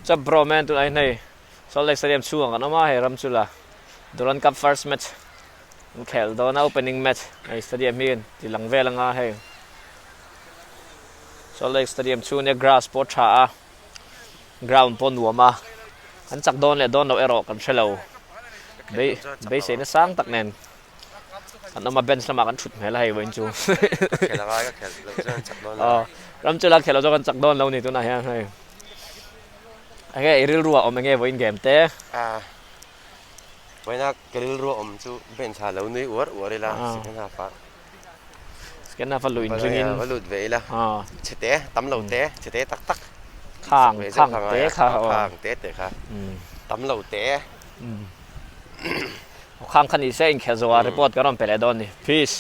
จะโปรแมนตัวไอ้นี่โซลเล็กสเตเดียมช่วงกันออกมาให้รัมชุล่ะดูรันกับ first match แข่งโดน opening match ในสเตเดียมมีนที่หลังเวลังอาให้โซลเล็กสเตเดียมช่วงเนี่ย grass ปอชา ground ปนหัวมาอันจักโดนเลยโดนเราเอรอกันเชลล์เบสเนี่ยสร้างตักแน่นอันนั้นมาเบนส์ละมากันชุดแม่ไรเว้นจูแข่งอะไรก็แข่งเราจะจับโดนรัมจุลาแข่งเราจะกันจักโดนเรานี่ตัวไหนฮะไอ้แกเรื่องรัวอมยังไงเว้นเกมเต้ไว้นักเกลิลรัวอมจูเบนชาเรานี่อวดเลยละสกันหาฟ้าสกันหาฟ้าลุยจริงๆว่าหลุดเวละเฉเตะตำเหล่าเตะเฉเตะตักข้างเตะข้างเตะค่ะตำเหล่าเตะข้างคันอีเซ่งแค่จะว่ารีพอร์ตก็ร้องไปเลยโดนนี่พีช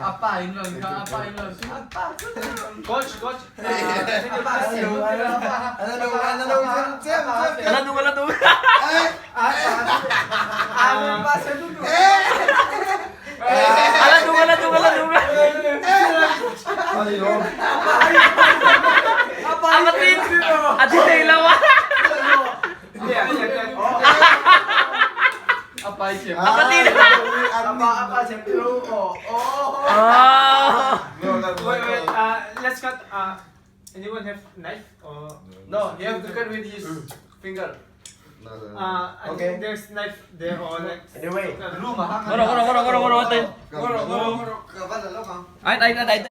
Apa England? Coach. Wait. Let's cut. Anyone have knife or no? You have to cut with his finger. Okay. There's knife there or like. Anyway. Go.